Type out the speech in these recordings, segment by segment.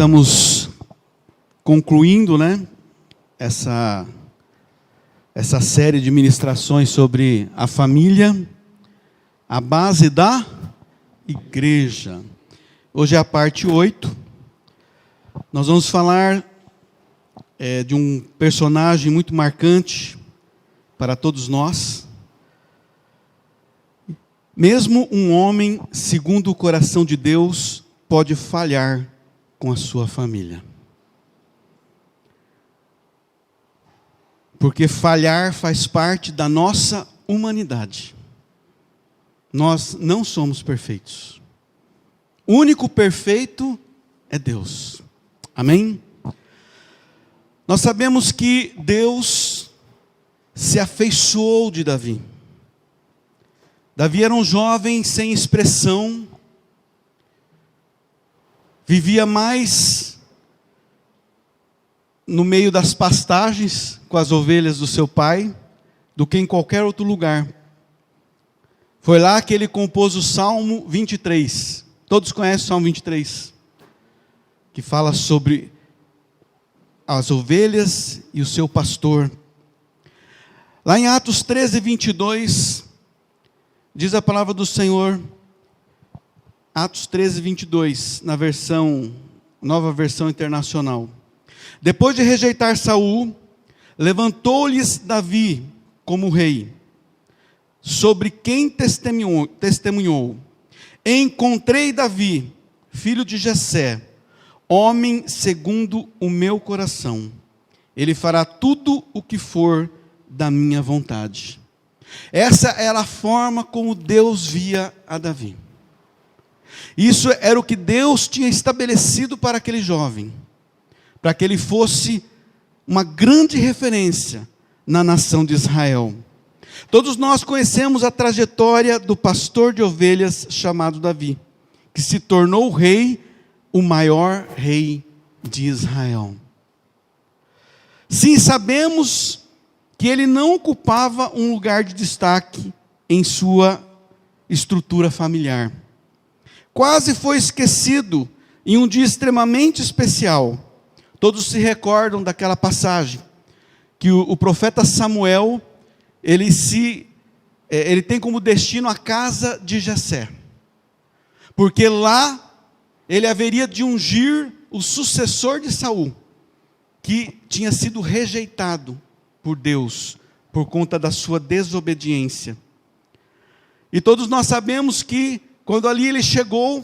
Estamos concluindo, essa série de ministrações sobre a família, a base da igreja. Hoje é a parte 8. Nós vamos falar de um personagem muito marcante para todos nós. Mesmo um homem segundo o coração de Deus pode falhar com a sua família. Porque falhar faz parte da nossa humanidade. Nós não somos perfeitos. O único perfeito é Deus. Amém? Nós sabemos que Deus se afeiçoou de Davi. Davi era um jovem sem expressão, vivia mais no meio das pastagens com as ovelhas do seu pai do que em qualquer outro lugar. Foi lá que ele compôs o Salmo 23. Todos conhecem o Salmo 23, que fala sobre as ovelhas e o seu pastor. Lá em Atos 13, 22, diz a palavra do Senhor, Atos 13, 22, na nova versão internacional. Depois de rejeitar Saul, levantou-lhes Davi como rei, sobre quem testemunhou. Encontrei Davi, filho de Jessé, homem segundo o meu coração. Ele fará tudo o que for da minha vontade. Essa era a forma como Deus via a Davi. Isso era o que Deus tinha estabelecido para aquele jovem, para que ele fosse uma grande referência na nação de Israel. Todos nós conhecemos a trajetória do pastor de ovelhas chamado Davi, que se tornou rei, o maior rei de Israel. Sim, sabemos que ele não ocupava um lugar de destaque em sua estrutura familiar. Quase foi esquecido em um dia extremamente especial. Todos se recordam daquela passagem, que o profeta Samuel, ele tem como destino a casa de Jessé. Porque lá, ele haveria de ungir o sucessor de Saul, que tinha sido rejeitado por Deus, por conta da sua desobediência. E todos nós sabemos que, quando ali ele chegou,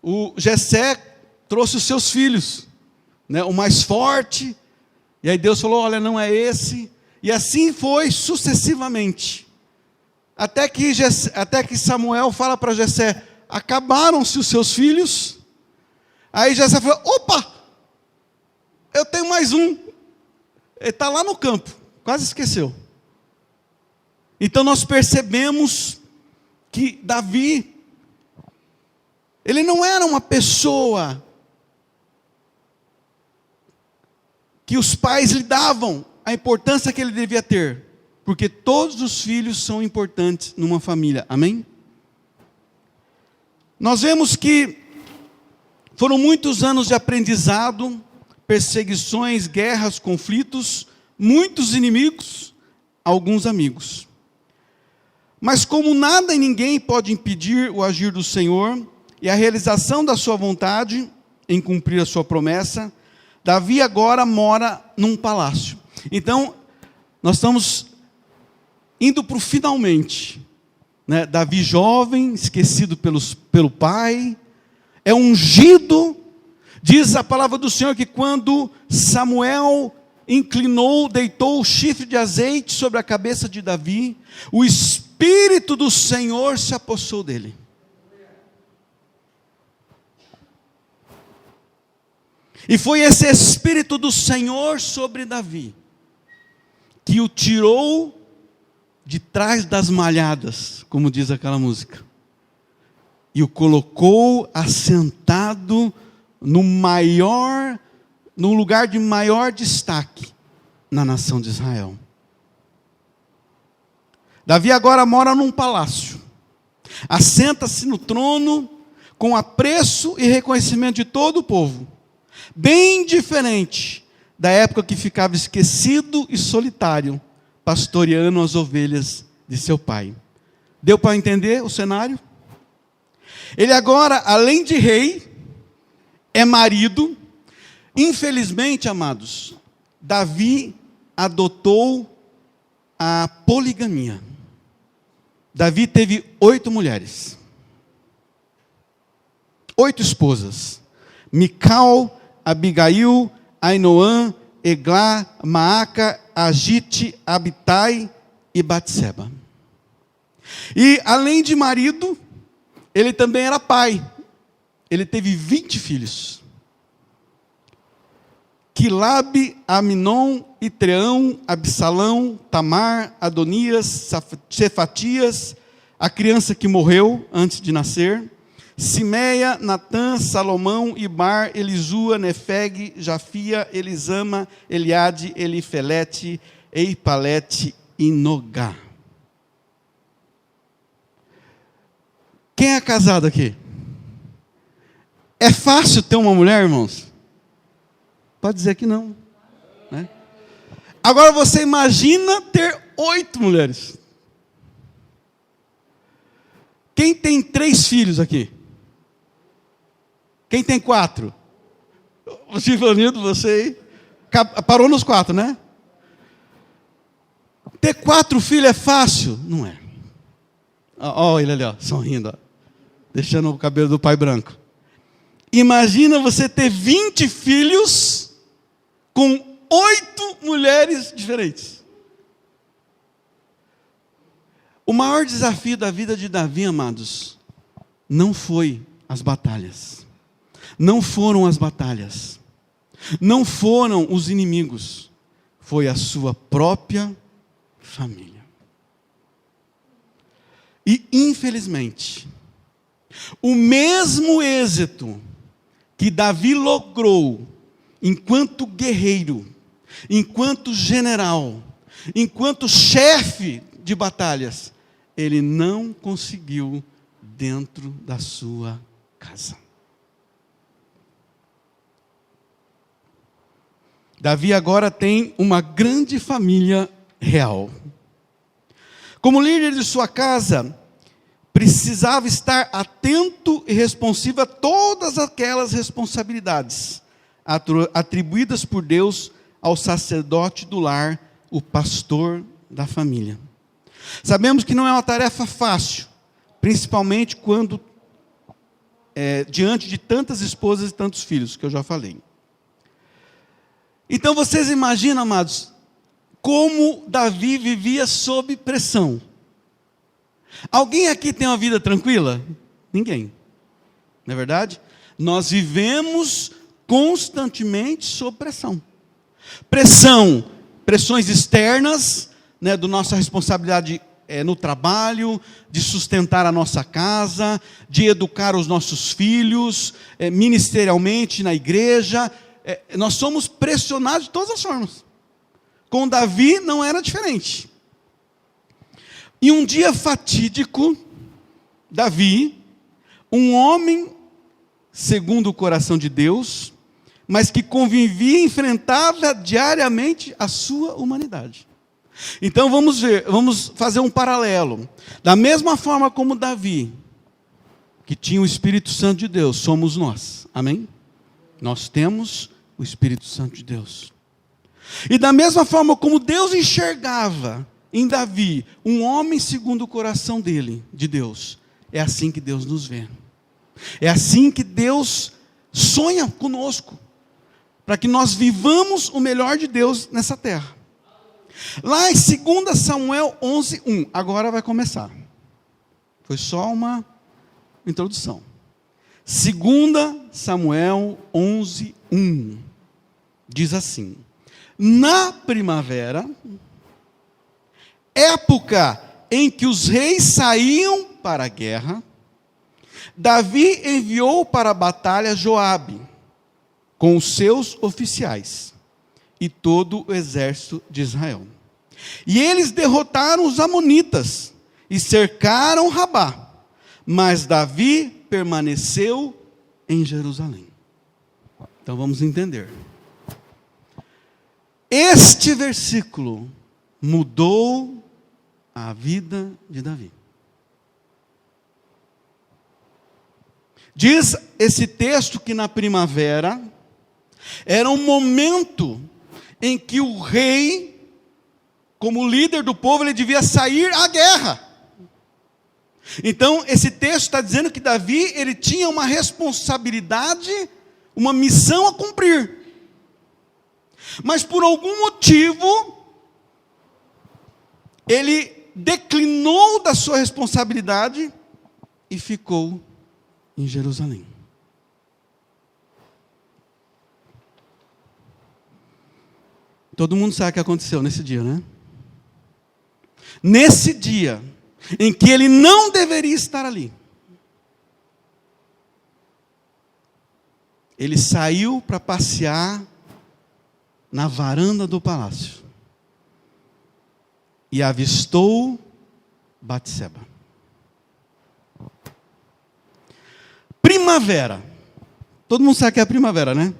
o Jessé trouxe os seus filhos, o mais forte, e aí Deus falou, olha, não é esse, e assim foi sucessivamente, até que Samuel fala para Jessé, acabaram-se os seus filhos. Aí Jessé falou, opa, eu tenho mais um, ele está lá no campo, quase esqueceu. Então nós percebemos que Davi, ele não era uma pessoa que os pais lhe davam a importância que ele devia ter, porque todos os filhos são importantes numa família, amém? Nós vemos que foram muitos anos de aprendizado, perseguições, guerras, conflitos, muitos inimigos, alguns amigos. Mas como nada e ninguém pode impedir o agir do Senhor e a realização da sua vontade em cumprir a sua promessa, Davi agora mora num palácio. Então, nós estamos indo para o finalmente. Davi jovem, esquecido pelo pai, é ungido. Diz a palavra do Senhor que quando Samuel inclinou, deitou o chifre de azeite sobre a cabeça de Davi, o Espírito do Senhor se apossou dele. E foi esse Espírito do Senhor sobre Davi, que o tirou de trás das malhadas, como diz aquela música, e o colocou assentado no lugar de maior destaque na nação de Israel. Davi agora mora num palácio, assenta-se no trono com apreço e reconhecimento de todo o povo. bem diferente da época que ficava esquecido e solitário, pastoreando as ovelhas de seu pai. Deu para entender o cenário? Ele agora, além de rei, é marido. Infelizmente, amados, Davi adotou a poligamia. Davi teve 8 mulheres. 8 esposas. Mical, Abigail, Ainoã, Eglá, Maaca, Agite, Abitai e Batseba. E além de marido, ele também era pai. Ele teve 20 filhos. Quilabe, Aminon, Itreão, Absalão, Tamar, Adonias, Cefatias, a criança que morreu antes de nascer, Simeia, Natã, Salomão, Ibar, Elisua, Nefeg, Jafia, Elisama, Eliade, Elifelete, Eipalete e Nogá. Quem é casado aqui? É fácil ter uma mulher, irmãos? Pode dizer que não, né? Agora você imagina ter 8 mulheres. Quem tem 3 filhos aqui? Quem tem 4? O Givanildo, você parou nos 4, né? Ter 4 filhos é fácil? Não é. Ó, ele ali, ó, sorrindo, ó, deixando o cabelo do pai branco. Imagina você ter 20 filhos com 8 mulheres diferentes. O maior desafio da vida de Davi, amados, não foi as batalhas. Não foram as batalhas. Não foram os inimigos. Foi a sua própria família. E, infelizmente, o mesmo êxito que Davi logrou enquanto guerreiro, enquanto general, enquanto chefe de batalhas, ele não conseguiu dentro da sua casa. Davi agora tem uma grande família real. Como líder de sua casa, precisava estar atento e responsivo a todas aquelas responsabilidades atribuídas por Deus ao sacerdote do lar, o pastor da família. Sabemos que não é uma tarefa fácil, principalmente quando diante de tantas esposas e tantos filhos, que eu já falei. Então vocês imaginam, amados, como Davi vivia sob pressão. Alguém aqui tem uma vida tranquila? Ninguém. Não é verdade? Nós vivemos constantemente sob pressão. Pressões externas, né, da nossa responsabilidade no trabalho, de sustentar a nossa casa, de educar os nossos filhos, ministerialmente na igreja. Nós somos pressionados de todas as formas. Com Davi não era diferente. E um dia fatídico, Davi, um homem segundo o coração de Deus, mas que convivia e enfrentava diariamente a sua humanidade. Então vamos fazer um paralelo. Da mesma forma como Davi, que tinha o Espírito Santo de Deus, somos nós. Amém? Nós temos o Espírito Santo de Deus. E da mesma forma como Deus enxergava em Davi um homem segundo o coração dele, de Deus, é assim que Deus nos vê. É assim que Deus sonha conosco, para que nós vivamos o melhor de Deus nessa terra. Lá em 2 Samuel 11:1, agora vai começar. Foi só uma introdução. 2 Samuel 11:1 diz assim: na primavera, época em que os reis saíam para a guerra, Davi enviou para a batalha Joabe, com os seus oficiais, e todo o exército de Israel. E eles derrotaram os amonitas, e cercaram Rabá, mas Davi permaneceu em Jerusalém. Então vamos entender. Este versículo mudou a vida de Davi. Diz esse texto que na primavera era um momento em que o rei, como líder do povo, ele devia sair à guerra. Então, esse texto está dizendo que Davi, ele tinha uma responsabilidade, uma missão a cumprir. Mas por algum motivo, ele declinou da sua responsabilidade e ficou em Jerusalém. Todo mundo sabe o que aconteceu nesse dia, né? Nesse dia em que ele não deveria estar ali, ele saiu para passear na varanda do palácio e avistou Batseba. Primavera. Todo mundo sabe que é a primavera, né?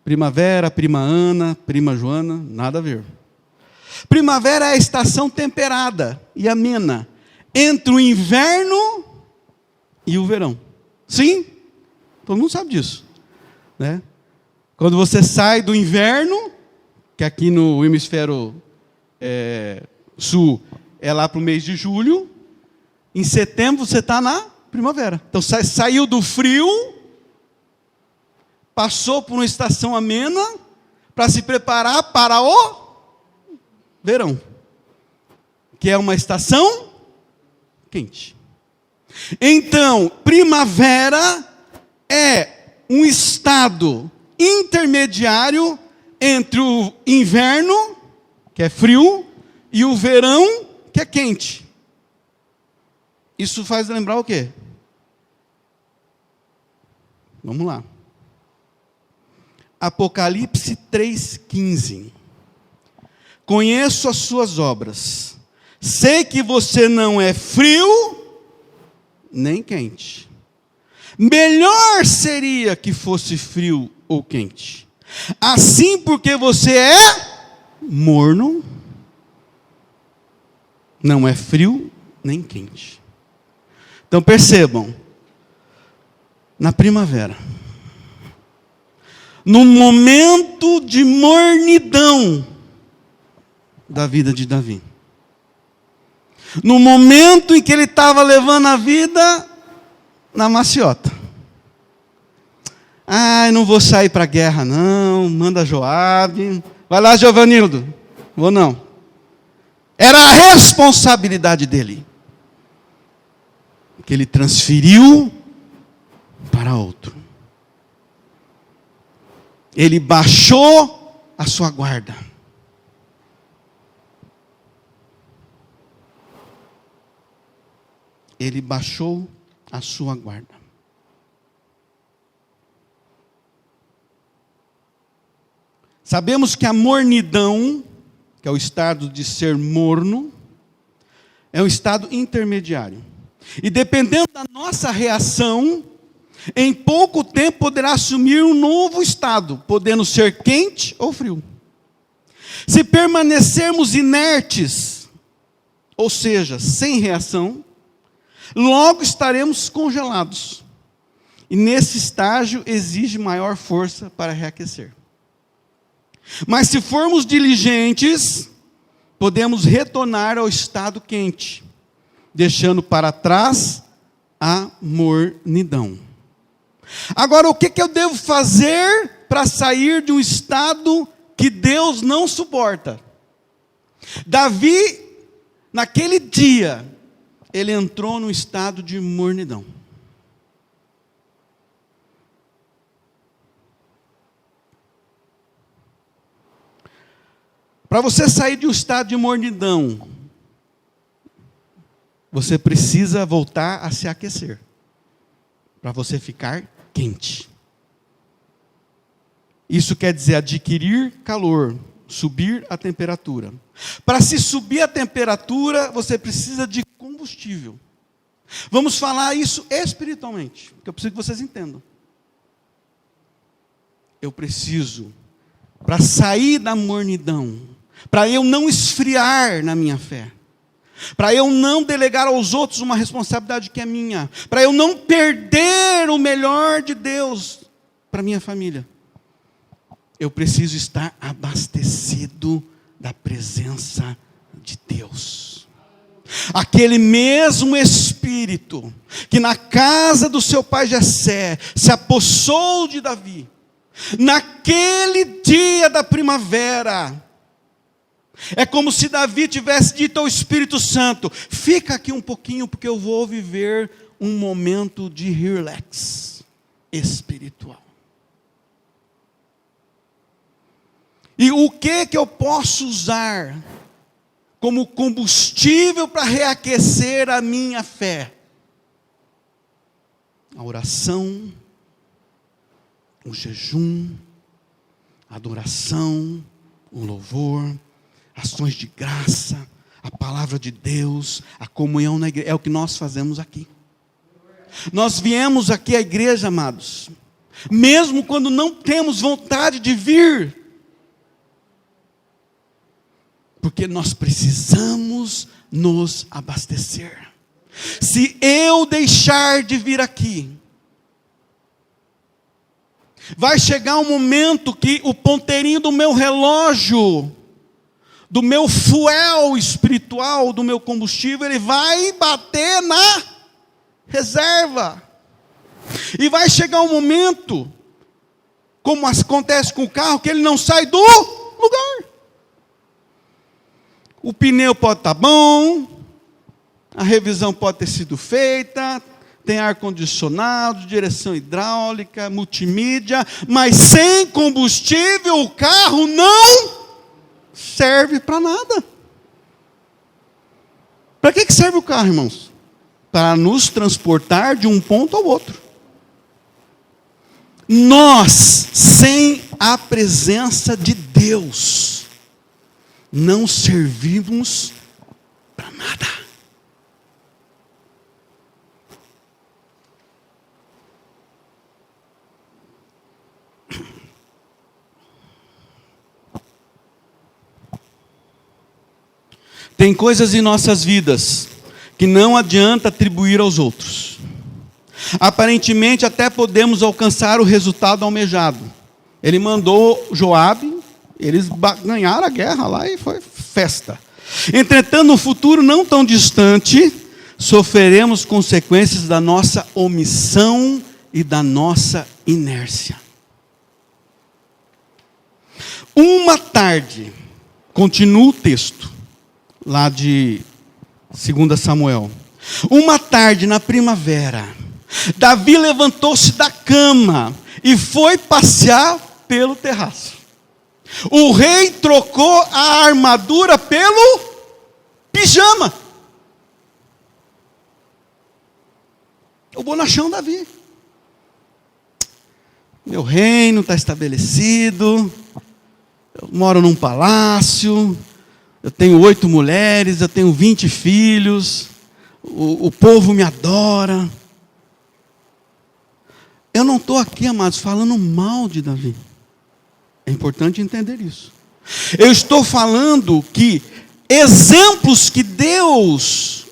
Primavera, prima Ana, prima Joana, nada a ver. Primavera é a estação temperada e amena entre o inverno e o verão. Sim, todo mundo sabe disso, né? Quando você sai do inverno, que aqui no hemisfério sul é lá para o mês de julho, em setembro você está na primavera. Então saiu do frio, passou por uma estação amena para se preparar para o verão, que é uma estação quente. Então, primavera é um estado intermediário entre o inverno, que é frio, e o verão, que é quente. Isso faz lembrar o quê? Vamos lá. Apocalipse 3,15. Conheço as suas obras. Sei que você não é frio, nem quente. Melhor seria que fosse frio ou quente. Assim, porque você é morno, não é frio, nem quente. Então percebam, na primavera, no momento de mornidão da vida de Davi, no momento em que ele estava levando a vida na maciota. Ai, não vou sair para a guerra não, manda Joabe. Vai lá, Giovanildo. Vou não. Era a responsabilidade dele, que ele transferiu para outro. Ele baixou a sua guarda. Ele baixou a sua guarda. Sabemos que a mornidão, que é o estado de ser morno, é um estado intermediário. E dependendo da nossa reação, em pouco tempo poderá assumir um novo estado, podendo ser quente ou frio. Se permanecermos inertes, ou seja, sem reação, logo estaremos congelados. E nesse estágio exige maior força para reaquecer. Mas se formos diligentes, podemos retornar ao estado quente, deixando para trás a mornidão. Agora, o que eu devo fazer para sair de um estado que Deus não suporta? Davi, naquele dia, ele entrou num estado de mornidão. Para você sair de um estado de mornidão, você precisa voltar a se aquecer, para você ficar quente. Isso quer dizer adquirir calor, subir a temperatura. Para se subir a temperatura, você precisa de combustível. Vamos falar isso espiritualmente, porque eu preciso que vocês entendam. eu preciso, para sair da mornidão, para eu não esfriar na minha fé, para eu não delegar aos outros uma responsabilidade que é minha, para eu não perder o melhor de Deus para minha família, eu preciso estar abastecido da presença de Deus. Aquele mesmo Espírito que na casa do seu pai Jessé se apossou de Davi, naquele dia da primavera, é como se Davi tivesse dito ao Espírito Santo: fica aqui um pouquinho, porque eu vou viver um momento de relax espiritual. E o que eu posso usar como combustível para reaquecer a minha fé? A oração, o jejum, a adoração, o louvor, ações de graça, a palavra de Deus, a comunhão na igreja. É o que nós fazemos aqui. Nós viemos aqui à igreja, amados, mesmo quando não temos vontade de vir, porque nós precisamos nos abastecer. Se eu deixar de vir aqui, vai chegar um momento que o ponteirinho do meu relógio, do meu fuel espiritual, do meu combustível, ele vai bater na reserva. E vai chegar um momento, como acontece com o carro, que ele não sai do lugar. O pneu pode estar bom, a revisão pode ter sido feita, tem ar-condicionado, direção hidráulica, multimídia, mas sem combustível o carro não serve para nada. Para que serve o carro, irmãos? Para nos transportar de um ponto ao outro. Nós, sem a presença de Deus, não servimos para nada. Tem coisas em nossas vidas que não adianta atribuir aos outros. Aparentemente até podemos alcançar o resultado almejado. Ele mandou Joabe, eles ganharam a guerra lá e foi festa. Entretanto, no futuro não tão distante, sofreremos consequências da nossa omissão e da nossa inércia. Uma tarde, continua o texto, lá de 2 Samuel. Uma tarde na primavera, Davi levantou-se da cama e foi passear pelo terraço. O rei trocou a armadura pelo pijama. O bonachão Davi. Meu reino está estabelecido, eu moro num palácio, eu tenho 8 mulheres, eu tenho 20 filhos, o povo me adora. Eu não estou aqui, amados, falando mal de Davi. É importante entender isso. Eu estou falando que exemplos que Deus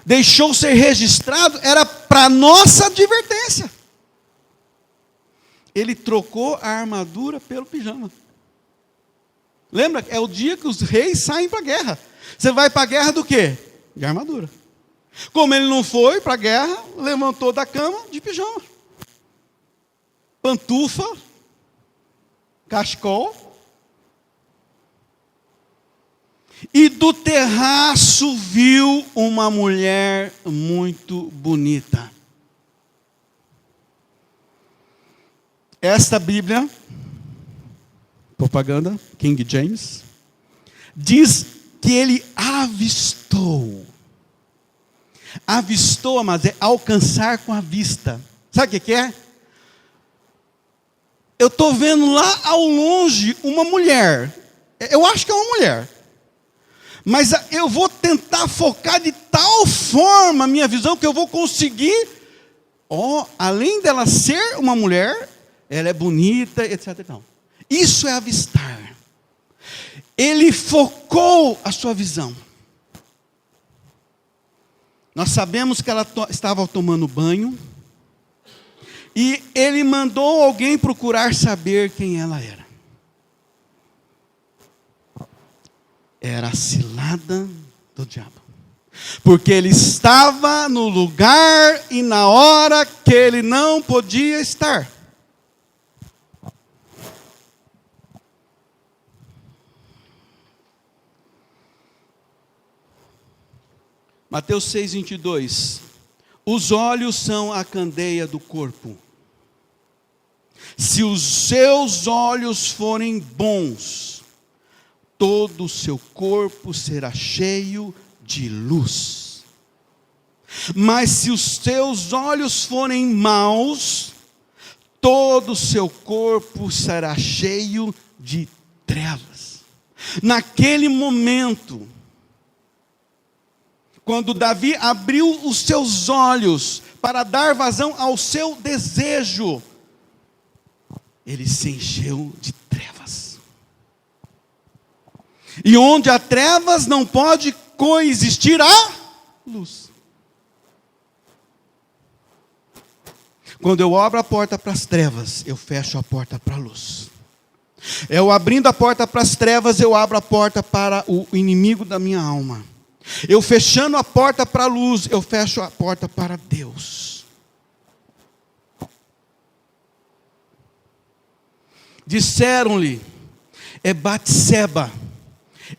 deixou ser registrado era para nossa advertência. Ele trocou a armadura pelo pijama. Lembra? É o dia que os reis saem para a guerra. Você vai para a guerra do quê? De armadura. Como ele não foi para a guerra, levantou da cama de pijama. Pantufa, cachecol, e do terraço viu uma mulher muito bonita. Esta Bíblia, propaganda, King James, diz que ele avistou. Avistou, mas é alcançar com a vista. Sabe o que é? Eu estou vendo lá ao longe uma mulher. Eu acho que é uma mulher. Mas eu vou tentar focar de tal forma a minha visão que eu vou conseguir, além dela ser uma mulher, ela é bonita, etc. Não. Isso é avistar. Ele focou a sua visão. Nós sabemos que ela estava tomando banho, e ele mandou alguém procurar saber quem ela era. Era a cilada do diabo. Porque ele estava no lugar e na hora que ele não podia estar. Mateus 6:22. Os olhos são a candeia do corpo. Se os seus olhos forem bons, todo o seu corpo será cheio de luz. Mas se os seus olhos forem maus, todo o seu corpo será cheio de trevas. Naquele momento, quando Davi abriu os seus olhos para dar vazão ao seu desejo, ele se encheu de trevas. E onde há trevas não pode coexistir a luz. Quando eu abro a porta para as trevas, eu fecho a porta para a luz. Eu abrindo a porta para as trevas, eu abro a porta para o inimigo da minha alma. Eu fechando a porta para a luz, eu fecho a porta para Deus. Disseram-lhe, é Batseba,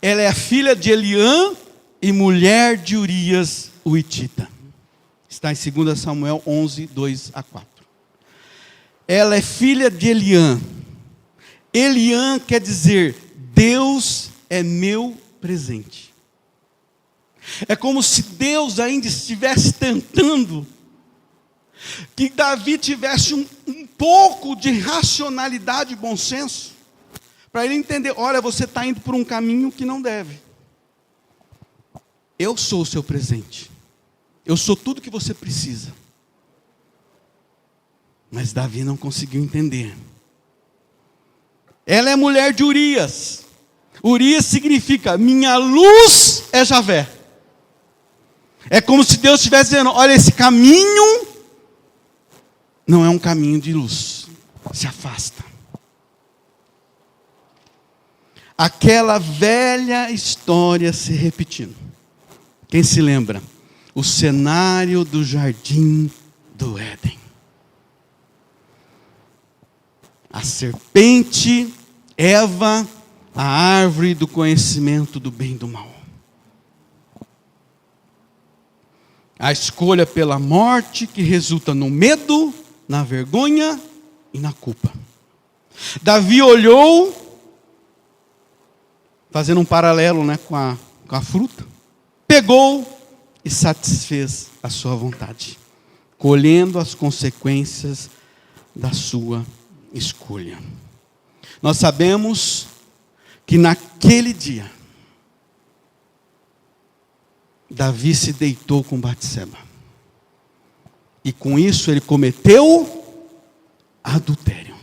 ela é a filha de Eliã e mulher de Urias, o hitita. Está em 2 Samuel 11, 2-4. Ela é filha de Eliã. Eliã quer dizer, Deus é meu presente. É como se Deus ainda estivesse tentando que Davi tivesse um pouco de racionalidade e bom senso, para ele entender, olha, você está indo por um caminho que não deve. Eu sou o seu presente. Eu sou tudo que você precisa. Mas Davi não conseguiu entender. Ela é mulher de Urias. Urias significa, minha luz é Javé. É como se Deus estivesse dizendo, olha, esse caminho não é um caminho de luz. Se afasta. Aquela velha história se repetindo. Quem se lembra? O cenário do jardim do Éden. A serpente, Eva, a árvore do conhecimento do bem e do mal. A escolha pela morte que resulta no medo, na vergonha e na culpa. Davi olhou, fazendo um paralelo, com a fruta, pegou e satisfez a sua vontade, colhendo as consequências da sua escolha. Nós sabemos que naquele dia, Davi se deitou com Batseba. E com isso ele cometeu adultério.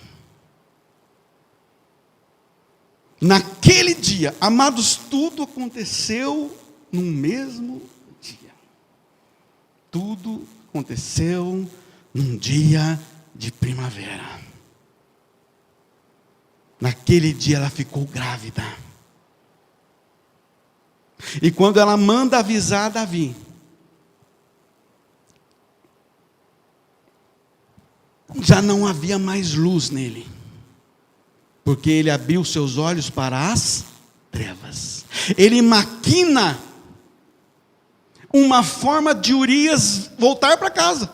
Naquele dia, amados, tudo aconteceu no mesmo dia. Tudo aconteceu num dia de primavera. Naquele dia ela ficou grávida. E quando ela manda avisar Davi, já não havia mais luz nele, porque ele abriu seus olhos para as trevas. Ele maquina uma forma de Urias voltar para casa.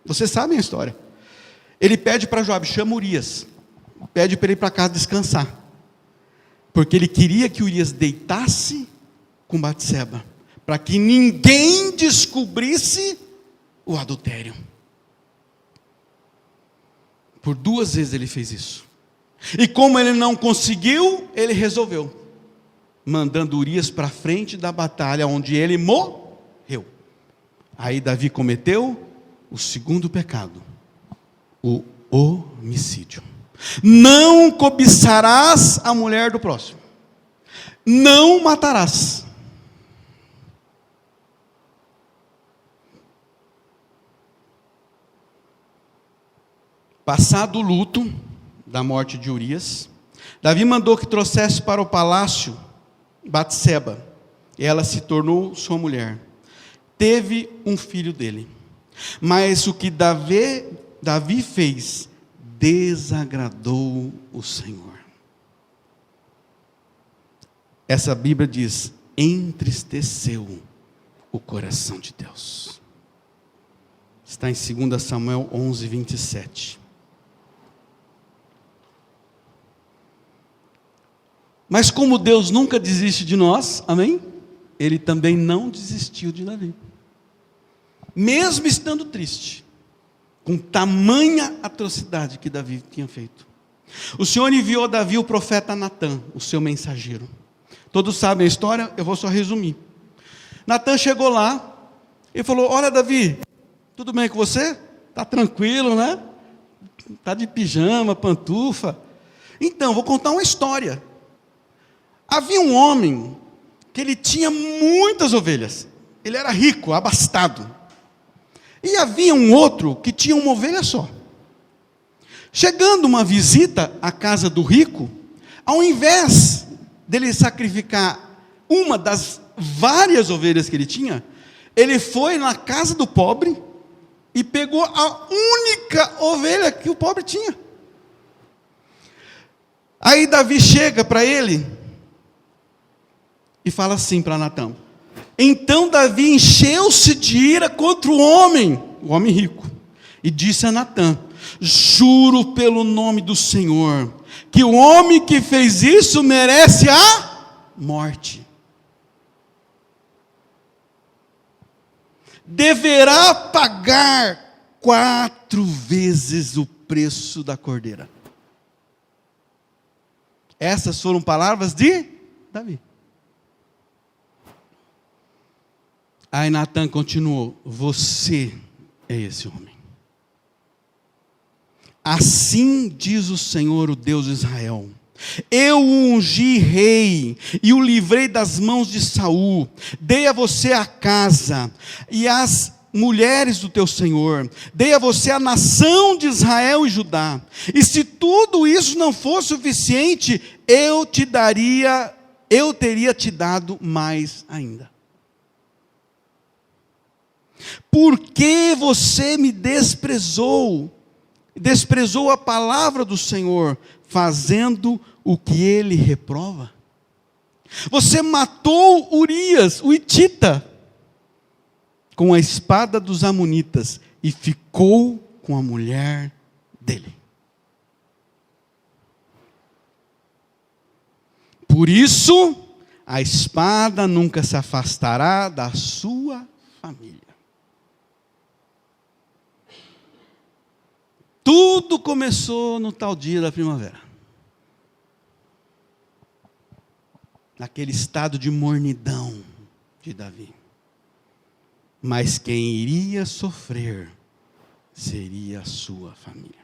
Vocês sabem a história. Ele pede para Joabe, chama Urias, pede para ele ir para casa descansar, porque ele queria que Urias deitasse com Batseba, para que ninguém descobrisse o adultério. Por 2 vezes ele fez isso. E como ele não conseguiu, ele resolveu, mandando Urias para frente da batalha, onde ele morreu. Aí Davi cometeu o segundo pecado, o homicídio. Não cobiçarás a mulher do próximo. Não matarás. Passado o luto da morte de Urias, Davi mandou que trouxesse para o palácio Batseba, e ela se tornou sua mulher. Teve um filho dele. Mas o que Davi fez desagradou o Senhor. Essa Bíblia diz: entristeceu o coração de Deus. Está em 2 Samuel 11, 27. Mas como Deus nunca desiste de nós, amém? Ele também não desistiu de Davi. Mesmo estando triste, com tamanha atrocidade que Davi tinha feito. O Senhor enviou a Davi o profeta Natã, o seu mensageiro. Todos sabem a história, eu vou só resumir. Natã chegou lá e falou: olha, Davi, tudo bem com você? Está tranquilo, né? Está de pijama, pantufa. Então, vou contar uma história. Havia um homem que ele tinha muitas ovelhas. Ele era rico, abastado. E havia um outro que tinha uma ovelha só. Chegando uma visita à casa do rico, ao invés dele sacrificar uma das várias ovelhas que ele tinha, ele foi na casa do pobre e pegou a única ovelha que o pobre tinha. Aí Davi chega para ele e fala assim para Natã. Então Davi encheu-se de ira contra o homem rico, e disse a Natã: juro pelo nome do Senhor, que o homem que fez isso merece a morte. Deverá pagar 4 vezes o preço da cordeira. Essas foram palavras de Davi. Aí Natã continuou: você é esse homem. Assim diz o Senhor, o Deus de Israel: eu o ungi rei e o livrei das mãos de Saul, dei a você a casa e as mulheres do teu Senhor, dei a você a nação de Israel e Judá. E se tudo isso não fosse suficiente, eu teria te dado mais ainda. Por que você me desprezou a palavra do Senhor, fazendo o que ele reprova? Você matou Urias, o hitita, com a espada dos amonitas, e ficou com a mulher dele. Por isso, a espada nunca se afastará da sua família. Tudo começou no tal dia da primavera. Naquele estado de mornidão de Davi. Mas quem iria sofrer seria a sua família.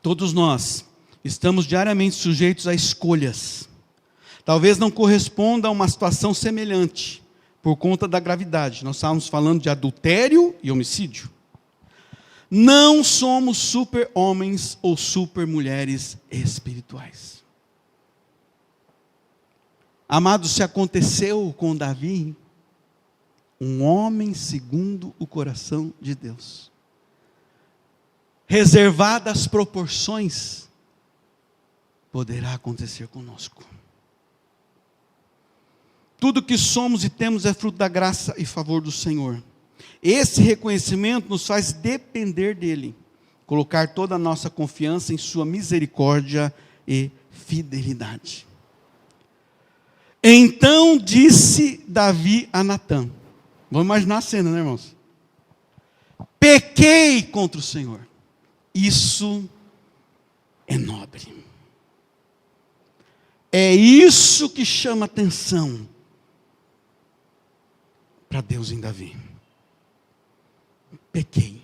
Todos nós estamos diariamente sujeitos a escolhas. Talvez não corresponda a uma situação semelhante, por conta da gravidade. Nós estávamos falando de adultério e homicídio. Não somos super homens ou super mulheres espirituais. Amados, se aconteceu com Davi, um homem segundo o coração de Deus, reservadas as proporções, poderá acontecer conosco. Tudo que somos e temos é fruto da graça e favor do Senhor. Esse reconhecimento nos faz depender dEle, colocar toda a nossa confiança em sua misericórdia e fidelidade. Então disse Davi a Natã, vamos imaginar a cena, né, irmãos? Pequei contra o Senhor. Isso é nobre. É isso que chama atenção para Deus em Davi. Pequei.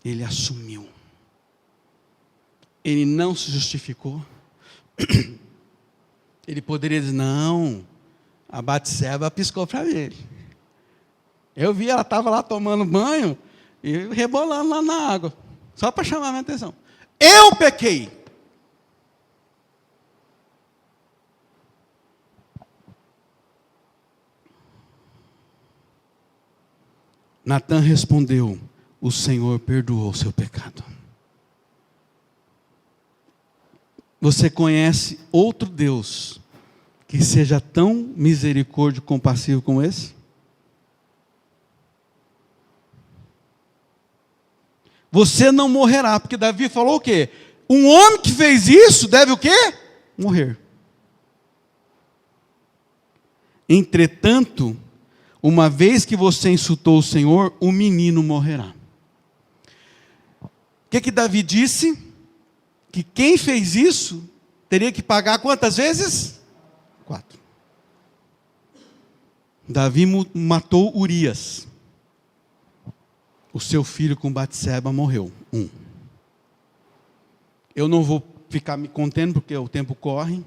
Ele assumiu. Ele não se justificou. Ele poderia dizer, não, a Batseba piscou para ele. Eu vi, ela estava lá tomando banho e rebolando lá na água, só para chamar a minha atenção. Eu pequei. Natan respondeu, o Senhor perdoou o seu pecado. Você conhece outro Deus que seja tão misericórdia e compassivo como esse? Você não morrerá, porque Davi falou o quê? Um homem que fez isso deve o quê? Morrer. Entretanto, uma vez que você insultou o Senhor, o menino morrerá. O que Davi disse? Que quem fez isso teria que pagar quantas vezes? 4. Davi matou Urias. O seu filho com Batseba morreu. 1. Eu não vou ficar me contendo porque o tempo corre.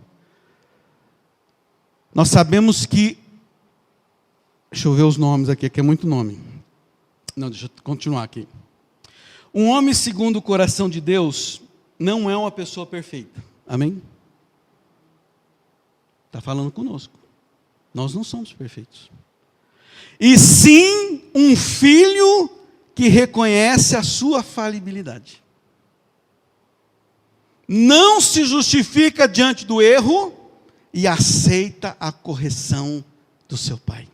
Nós sabemos que, deixa eu ver os nomes aqui, que é muito nome. Não, deixa eu continuar aqui. Um homem segundo o coração de Deus não é uma pessoa perfeita. Amém? Está falando conosco. Nós não somos perfeitos. E sim um filho que reconhece a sua falibilidade. Não se justifica diante do erro e aceita a correção do seu pai.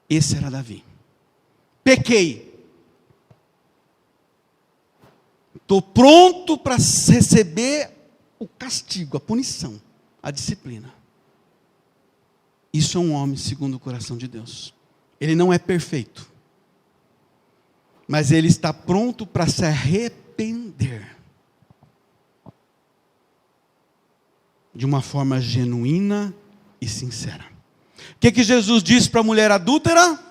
Esse era Davi. Pequei. Estou pronto para receber o castigo, a punição, a disciplina. Isso é um homem segundo o coração de Deus. Ele não é perfeito, mas ele está pronto para se arrepender de uma forma genuína e sincera. O que Jesus disse para a mulher adúltera?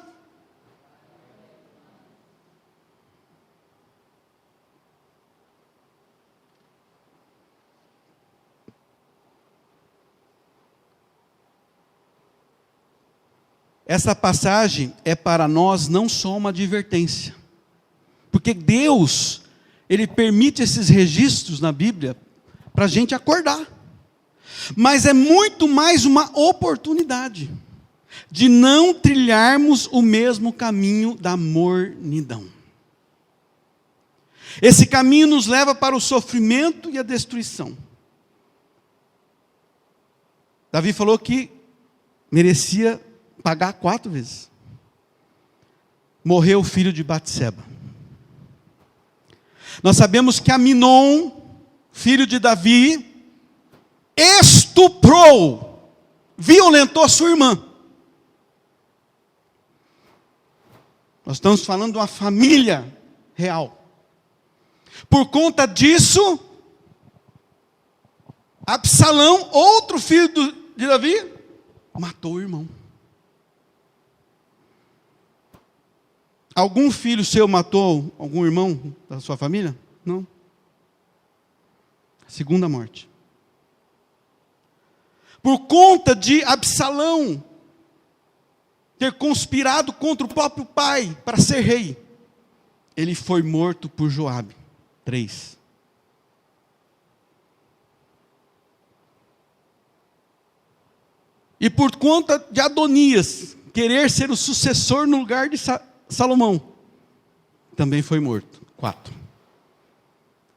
Essa passagem é para nós não só uma advertência, porque Deus, Ele permite esses registros na Bíblia para a gente acordar, mas é muito mais uma oportunidade de não trilharmos o mesmo caminho da mornidão. Esse caminho nos leva para o sofrimento e a destruição. Davi falou que merecia pagar 4 vezes. Morreu o filho de Batseba. Nós sabemos que Aminon, filho de Davi, estuprou, violentou sua irmã. Nós estamos falando de uma família real. Por conta disso, Absalão, outro filho de Davi, matou o irmão. Algum filho seu matou algum irmão da sua família? Não. Segunda morte. Por conta de Absalão ter conspirado contra o próprio pai para ser rei, ele foi morto por Joabe. 3. E por conta de Adonias querer ser o sucessor no lugar de Salomão, também foi morto. 4.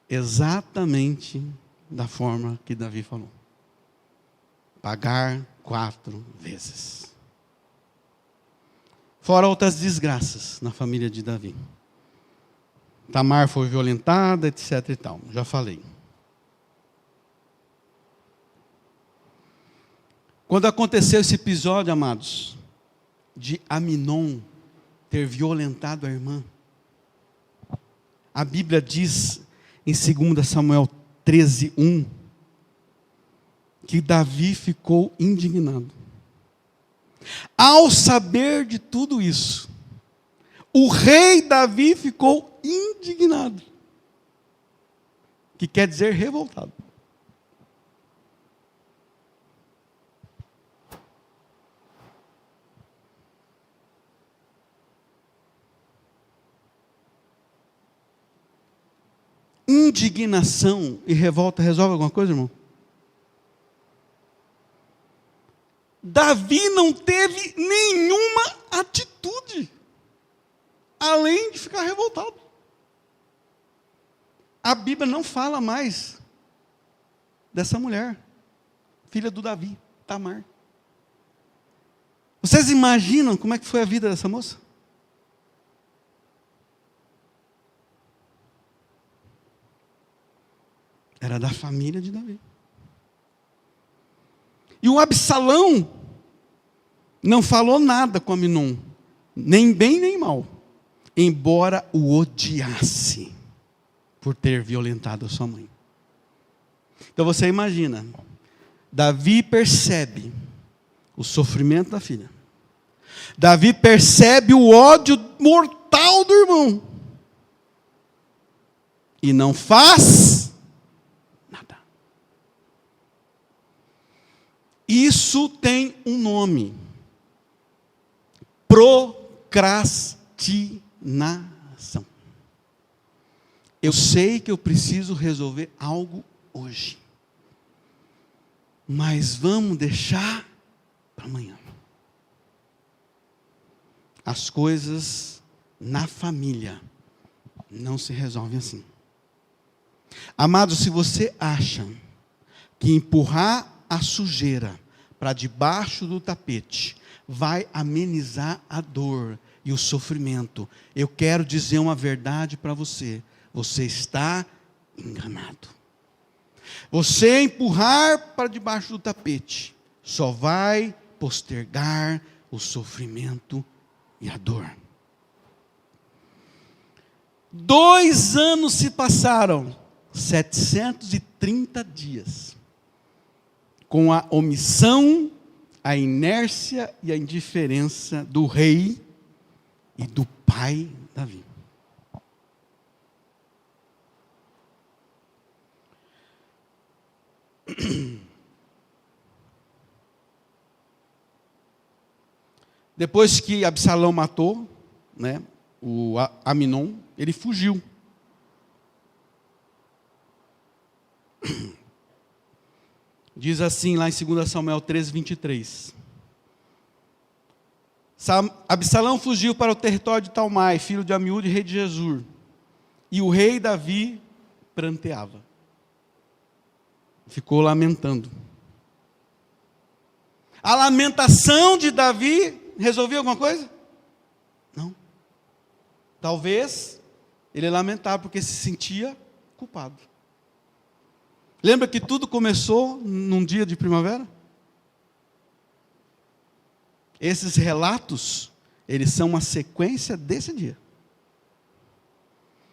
Exatamente da forma que Davi falou. Pagar 4 vezes. Fora outras desgraças na família de Davi. Tamar foi violentada, etc e tal. Já falei. Quando aconteceu esse episódio, amados, de Aminon ter violentado a irmã, a Bíblia diz em 2 Samuel 13:1 que Davi ficou indignado. Ao saber de tudo isso, o rei Davi ficou indignado, que quer dizer revoltado. Indignação e revolta resolve alguma coisa, irmão? Davi não teve nenhuma atitude, além de ficar revoltado. A Bíblia não fala mais dessa mulher, filha do Davi, Tamar. Vocês imaginam como é que foi a vida dessa moça? Era da família de Davi. E o Absalão não falou nada com Aminon, nem bem nem mal, embora o odiasse por ter violentado a sua mãe. Então você imagina, Davi percebe o sofrimento da filha. Davi percebe o ódio mortal do irmão. E não faz nada. Isso tem um nome: procrastinação. Eu sei que eu preciso resolver algo hoje, mas vamos deixar para amanhã. As coisas na família não se resolvem assim. Amados, se você acha que empurrar a sujeira para debaixo do tapete vai amenizar a dor e o sofrimento, eu quero dizer uma verdade para você: você está enganado. Você empurrar para debaixo do tapete só vai postergar o sofrimento e a dor. 2 anos se passaram, 730 dias, com a omissão, a inércia e a indiferença do rei e do pai Davi. Depois que Absalão matou, o Aminon, ele fugiu. Diz assim lá em 2 Samuel 13, 23. Absalão fugiu para o território de Talmai, filho de Amiúde, rei de Gesur. E o rei Davi pranteava. Ficou lamentando. A lamentação de Davi resolvia alguma coisa? Não. Talvez ele lamentava porque se sentia culpado. Lembra que tudo começou num dia de primavera? Esses relatos, eles são uma sequência desse dia.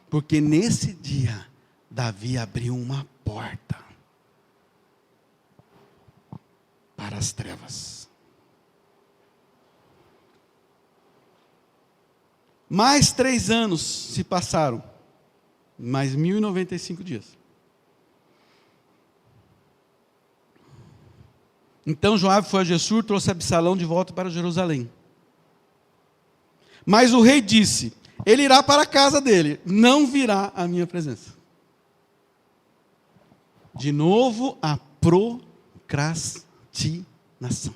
Porque nesse dia, Davi abriu uma porta para as trevas. Mais 3 anos se passaram, mais 1095 dias. Então Joabe foi a Gessur, trouxe Absalão de volta para Jerusalém. Mas o rei disse: ele irá para a casa dele, não virá à minha presença. De novo a procrastinação.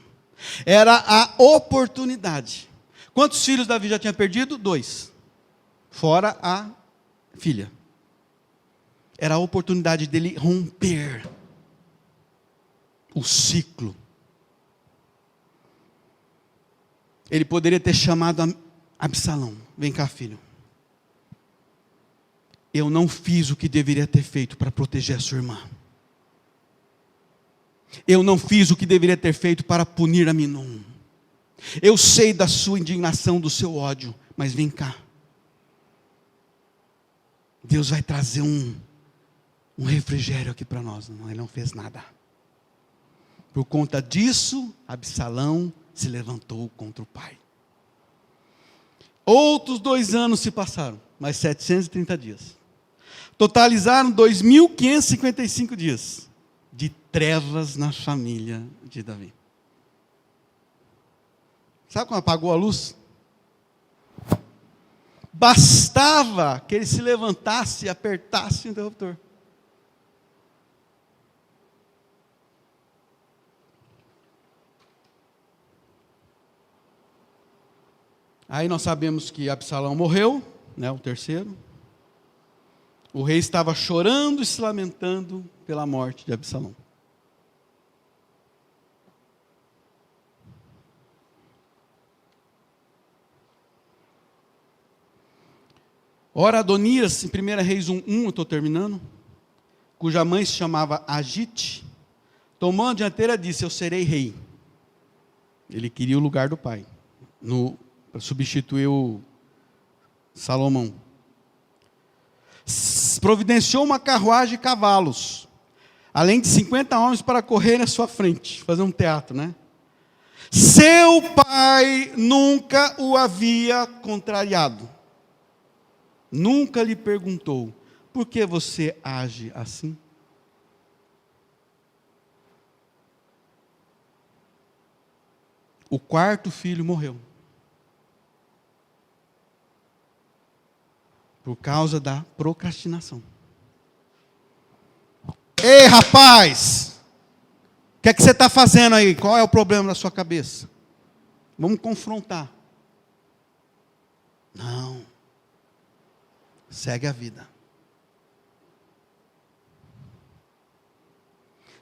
Era a oportunidade. Quantos filhos Davi já tinha perdido? 2. Fora a filha. Era a oportunidade dele romper o ciclo. Ele poderia ter chamado Absalão: vem cá, filho. Eu não fiz o que deveria ter feito para proteger a sua irmã. Eu não fiz o que deveria ter feito para punir Aminon. Eu sei da sua indignação, do seu ódio, mas vem cá. Deus vai trazer um refrigério aqui para nós. Não, ele não fez nada. Por conta disso, Absalão se levantou contra o pai. Outros 2 anos se passaram, mais 730 dias. Totalizaram 2.555 dias de trevas na família de Davi. Sabe quando apagou a luz? Bastava que ele se levantasse e apertasse o interruptor. Aí nós sabemos que Absalão morreu, né, o terceiro. O rei estava chorando e se lamentando pela morte de Absalão. Ora, Adonias, em 1 Reis 1:1, eu estou terminando, cuja mãe se chamava Agite, tomou a dianteira e disse: eu serei rei. Ele queria o lugar do pai, para substituir o Salomão. Providenciou uma carruagem de cavalos, além de 50 homens para correr na sua frente, fazer um teatro, né? Seu pai nunca o havia contrariado. Nunca lhe perguntou: por que você age assim? O 4º filho morreu. Por causa da procrastinação. Ei, rapaz! O que é que você está fazendo aí? Qual é o problema da sua cabeça? Vamos confrontar. Não. Segue a vida.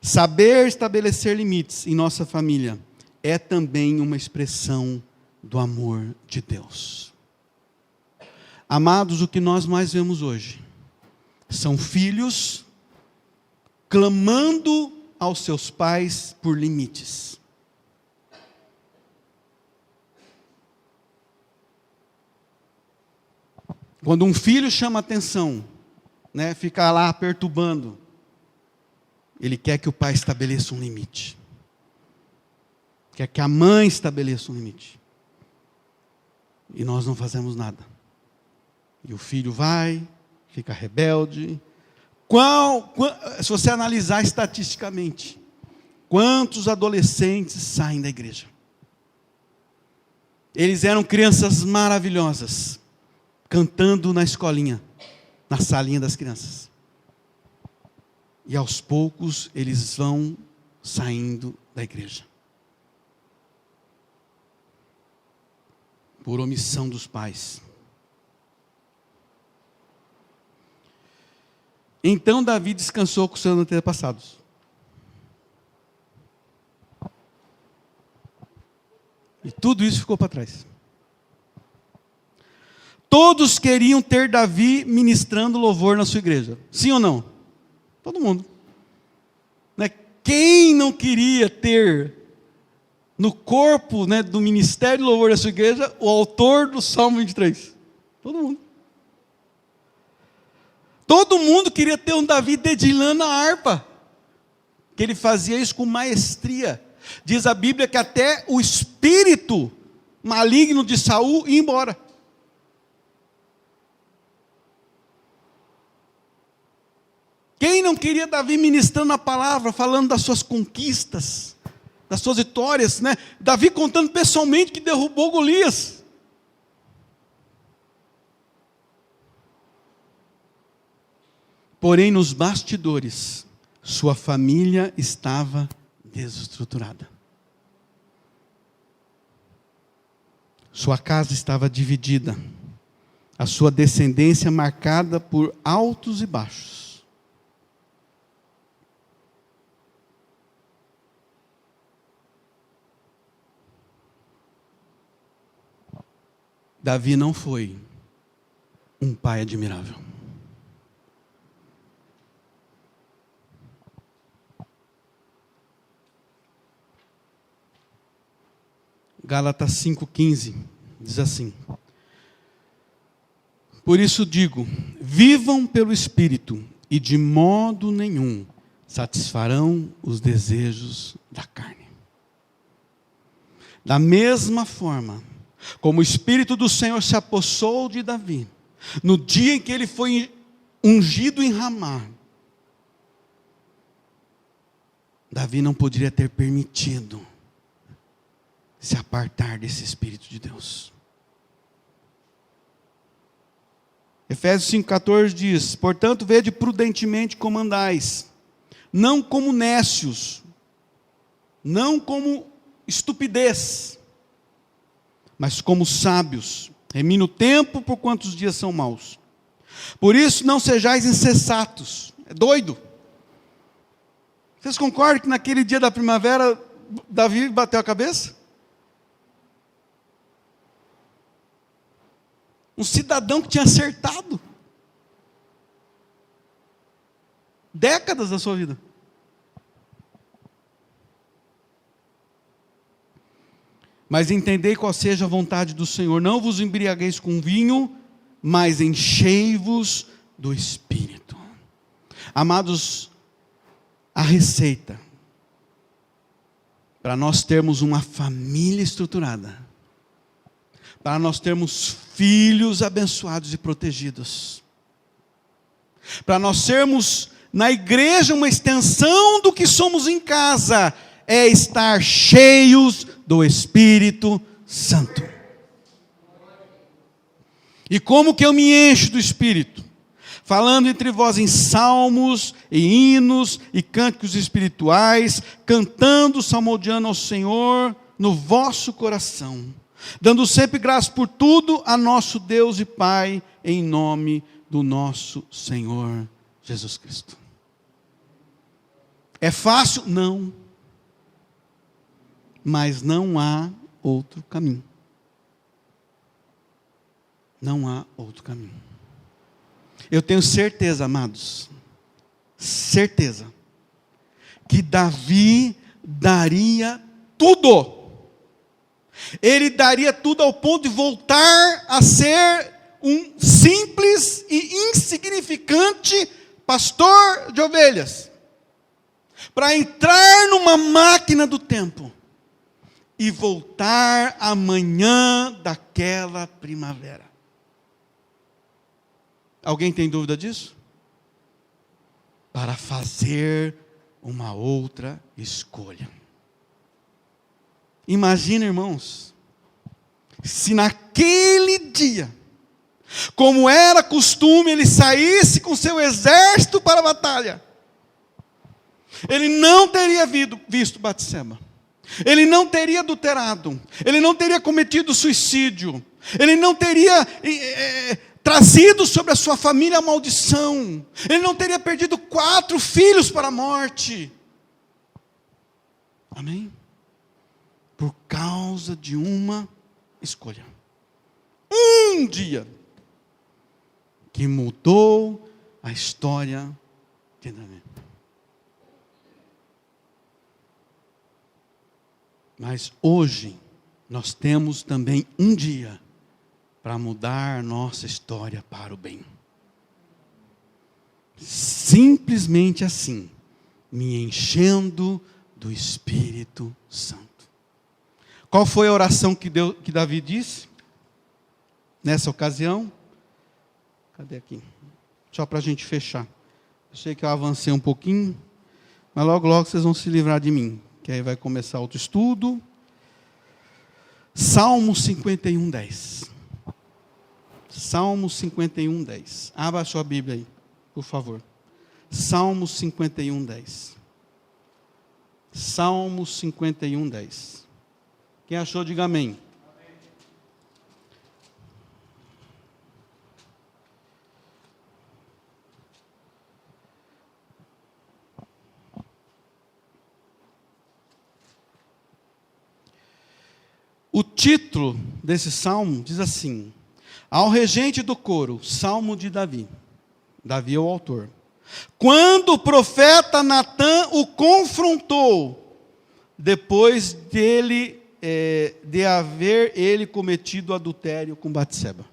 Saber estabelecer limites em nossa família é também uma expressão do amor de Deus. Amados, o que nós mais vemos hoje são filhos clamando aos seus pais por limites. Quando um filho chama atenção, né, fica lá perturbando, ele quer que o pai estabeleça um limite. Quer que a mãe estabeleça um limite. E nós não fazemos nada. E o filho vai, fica rebelde. Se você analisar estatisticamente, quantos adolescentes saem da igreja? Eles eram crianças maravilhosas, cantando na escolinha, na salinha das crianças. E aos poucos eles vão saindo da igreja. Por omissão dos pais. Então Davi descansou com seus antepassados. E tudo isso ficou para trás. Todos queriam ter Davi ministrando louvor na sua igreja. Sim ou não? Todo mundo. Né? Quem não queria ter no corpo, né, do ministério de louvor da sua igreja o autor do Salmo 23? Todo mundo. Todo mundo queria ter um Davi dedilhando a harpa. Que ele fazia isso com maestria. Diz a Bíblia que até o espírito maligno de Saul ia embora. Quem não queria Davi ministrando a palavra, falando das suas conquistas, das suas vitórias, né? Davi contando pessoalmente que derrubou Golias. Porém, nos bastidores, sua família estava desestruturada. Sua casa estava dividida. A sua descendência marcada por altos e baixos. Davi não foi um pai admirável. Gálatas 5,15 diz assim: por isso digo, vivam pelo Espírito, e de modo nenhum satisfarão os desejos da carne. Da mesma forma, como o Espírito do Senhor se apossou de Davi, no dia em que ele foi ungido em Ramá, Davi não poderia ter permitido se apartar desse Espírito de Deus. Efésios 5,14 diz: portanto, vede prudentemente como andais, não como nécios, não como estupidez, mas como sábios, remindo o tempo, por quantos dias são maus. Por isso não sejais insensatos. É doido. Vocês concordam que naquele dia da primavera, Davi bateu a cabeça? Um cidadão que tinha acertado décadas da sua vida. Mas entendei qual seja a vontade do Senhor. Não vos embriagueis com vinho, mas enchei-vos do Espírito. Amados, a receita para nós termos uma família estruturada, para nós termos filhos abençoados e protegidos, para nós sermos na igreja uma extensão do que somos em casa, é estar cheios do Espírito Santo. E como que eu me encho do Espírito? Falando entre vós em salmos, e hinos, e cânticos espirituais, cantando, salmodiando ao Senhor no vosso coração, dando sempre graça por tudo a nosso Deus e Pai, em nome do nosso Senhor Jesus Cristo. É fácil? Não. Mas não há outro caminho. Não há outro caminho. Eu tenho certeza, amados, certeza, que Davi daria tudo. Ele daria tudo ao ponto de voltar a ser um simples e insignificante pastor de ovelhas, para entrar numa máquina do tempo e voltar amanhã daquela primavera. Alguém tem dúvida disso? Para fazer uma outra escolha. Imagina, irmãos, se naquele dia, como era costume, ele saísse com seu exército para a batalha, ele não teria visto Batseba, ele não teria adulterado, ele não teria cometido suicídio, ele não teria trazido sobre a sua família a maldição, ele não teria perdido 4 filhos para a morte. Amém? Por causa de uma escolha. Um dia que mudou a história de Davi. Mas hoje nós temos também um dia para mudar nossa história para o bem. Simplesmente assim, me enchendo do Espírito Santo. Qual foi a oração que Davi disse nessa ocasião? Cadê aqui? Só para a gente fechar. Eu sei que eu avancei um pouquinho, mas logo vocês vão se livrar de mim, que aí vai começar outro estudo. Salmo 51:10. Salmo 51:10. Abra a sua Bíblia aí, por favor. Salmo 51:10. Salmo 51:10. Quem achou, diga amém. O título desse salmo diz assim: ao regente do coro, salmo de Davi. Davi é o autor. Quando o profeta Natã o confrontou, depois de haver ele cometido adultério com Batseba.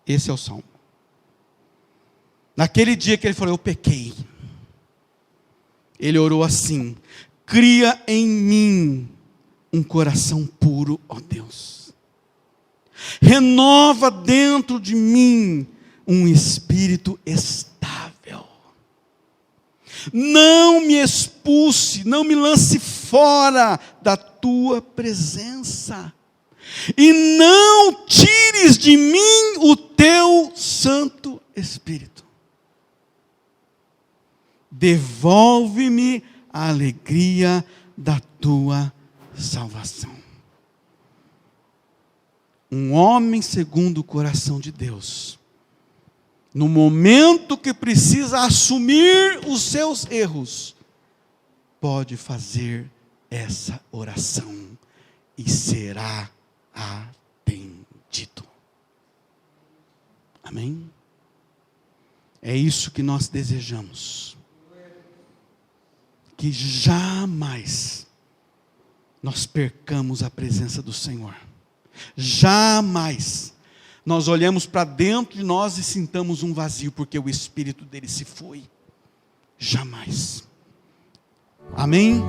Esse é o salmo. Naquele dia que ele falou: eu pequei. Ele orou assim: cria em mim um coração puro, ó Deus. Renova dentro de mim um espírito estável. Não me expulse, não me lance fora da tua presença. E não tires de mim o teu Santo Espírito. Devolve-me a alegria da tua salvação. Um homem segundo o coração de Deus, no momento que precisa assumir os seus erros, pode fazer essa oração e será atendido. Amém? É isso que nós desejamos. Que jamais nós percamos a presença do Senhor. Jamais nós olhemos para dentro de nós e sintamos um vazio, porque o Espírito dele se foi. Jamais. Amém?